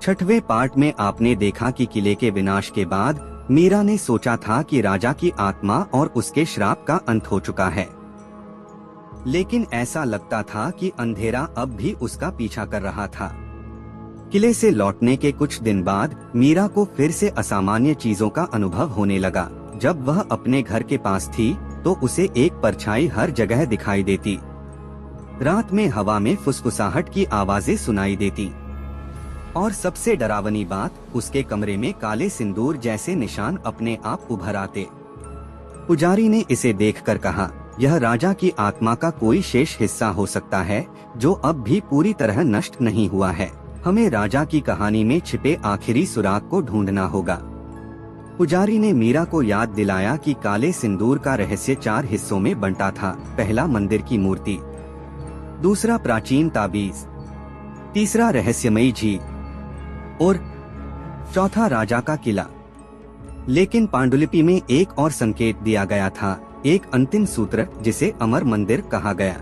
छठवें पार्ट में आपने देखा कि किले के विनाश के बाद मीरा ने सोचा था कि राजा की आत्मा और उसके श्राप का अंत हो चुका है, लेकिन ऐसा लगता था कि अंधेरा अब भी उसका पीछा कर रहा था। किले से लौटने के कुछ दिन बाद मीरा को फिर से असामान्य चीजों का अनुभव होने लगा। जब वह अपने घर के पास थी तो उसे एक परछाई हर जगह दिखाई देती। रात में हवा में फुसफुसाहट की आवाजें सुनाई देती और सबसे डरावनी बात, उसके कमरे में काले सिंदूर जैसे निशान अपने आप उभर आते। पुजारी ने इसे देखकर कहा, यह राजा की आत्मा का कोई शेष हिस्सा हो सकता है जो अब भी पूरी तरह नष्ट नहीं हुआ है। हमें राजा की कहानी में छिपे आखिरी सुराग को ढूंढना होगा। पुजारी ने मीरा को याद दिलाया कि काले सिंदूर का रहस्य 4 हिस्सों में बंटा था। पहला मंदिर की मूर्ति, दूसरा प्राचीन ताबीज, तीसरा रहस्यमयी झील और चौथा राजा का किला। लेकिन पांडुलिपि में एक और संकेत दिया गया था, एक अंतिम सूत्र जिसे अमर मंदिर कहा गया।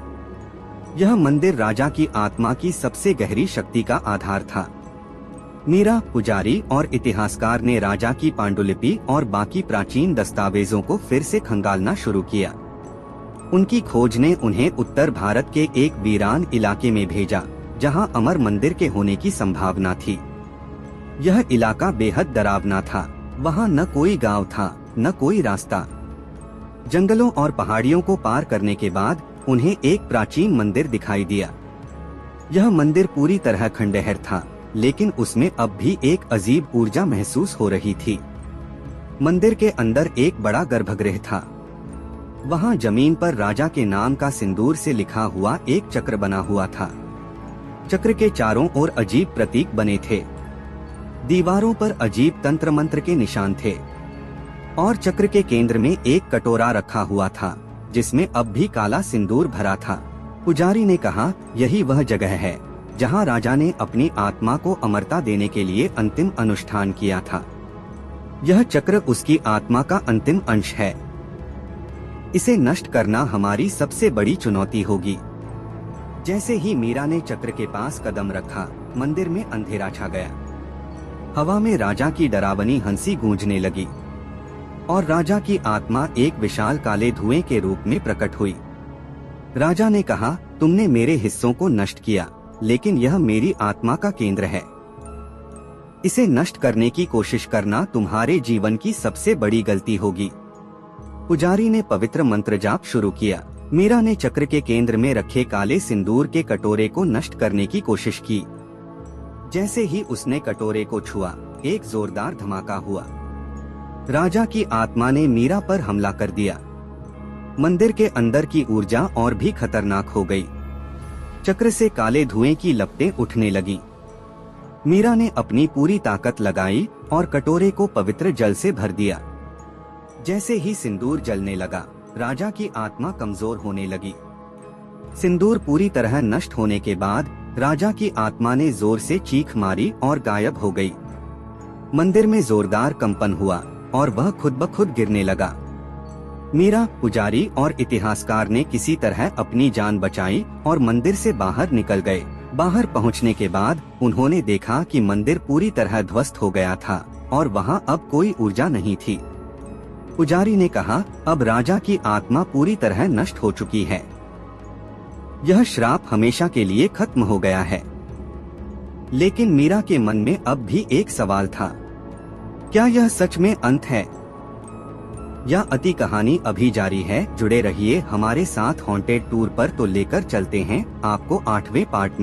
यह मंदिर राजा की आत्मा की सबसे गहरी शक्ति का आधार था। मीरा, पुजारी और इतिहासकार ने राजा की पांडुलिपि और बाकी प्राचीन दस्तावेजों को फिर से खंगालना शुरू किया। उनकी खोज ने उन्हें उत्तर भारत के एक वीरान इलाके में भेजा जहां अमर मंदिर के होने की संभावना थी। यह इलाका बेहद डरावना था। वहां न कोई गांव था, न कोई रास्ता। जंगलों और पहाड़ियों को पार करने के बाद उन्हें एक प्राचीन मंदिर दिखाई दिया। यह मंदिर पूरी तरह खंडहर था, लेकिन उसमें अब भी एक अजीब ऊर्जा महसूस हो रही थी। मंदिर के अंदर एक बड़ा गर्भगृह था। वहां जमीन पर राजा के नाम का सिंदूर से लिखा हुआ एक चक्र बना हुआ था। चक्र के चारों ओर अजीब प्रतीक बने थे। दीवारों पर अजीब तंत्र मंत्र के निशान थे और चक्र के केंद्र में एक कटोरा रखा हुआ था जिसमें अब भी काला सिंदूर भरा था। पुजारी ने कहा, यही वह जगह है जहां राजा ने अपनी आत्मा को अमरता देने के लिए अंतिम अनुष्ठान किया था। यह चक्र उसकी आत्मा का अंतिम अंश है। इसे नष्ट करना हमारी सबसे बड़ी चुनौती होगी। जैसे ही मीरा ने चक्र के पास कदम रखा, मंदिर में अंधेरा छा गया। हवा में राजा की डरावनी हंसी गूंजने लगी और राजा की आत्मा एक विशाल काले धुएं के रूप में प्रकट हुई। राजा ने कहा, तुमने मेरे हिस्सों को नष्ट किया, लेकिन यह मेरी आत्मा का केंद्र है। इसे नष्ट करने की कोशिश करना तुम्हारे जीवन की सबसे बड़ी गलती होगी। पुजारी ने पवित्र मंत्र जाप शुरू किया। मीरा ने चक्र के केंद्र में रखे काले सिंदूर के कटोरे को नष्ट करने की कोशिश की। जैसे ही उसने कटोरे को छुआ, एक जोरदार धमाका हुआ। राजा की आत्मा ने मीरा पर हमला कर दिया। मंदिर के अंदर की ऊर्जा और भी खतरनाक हो गई। चक्र से काले धुएं की लपटें उठने लगीं। मीरा ने अपनी पूरी ताकत लगाई और कटोरे को पवित्र जल से भर दिया। जैसे ही सिंदूर जलने लगा, राजा की आत्मा कमजोर होने लगी। सिंदूर पूरी तरह नष्ट होने के बाद राजा की आत्मा ने जोर से चीख मारी और गायब हो गई। मंदिर में जोरदार कंपन हुआ और वह खुद ब खुद गिरने लगा। मीरा, पुजारी और इतिहासकार ने किसी तरह अपनी जान बचाई और मंदिर से बाहर निकल गए। बाहर पहुंचने के बाद उन्होंने देखा कि मंदिर पूरी तरह ध्वस्त हो गया था और वहां अब कोई ऊर्जा नहीं थी। पुजारी ने कहा, अब राजा की आत्मा पूरी तरह नष्ट हो चुकी है। यह श्राप हमेशा के लिए खत्म हो गया है। लेकिन मीरा के मन में अब भी एक सवाल था, क्या यह सच में अंत है या अति कहानी अभी जारी है। जुड़े रहिए हमारे साथ हॉन्टेड टूर पर तो लेकर चलते हैं आपको 8वें पार्ट में।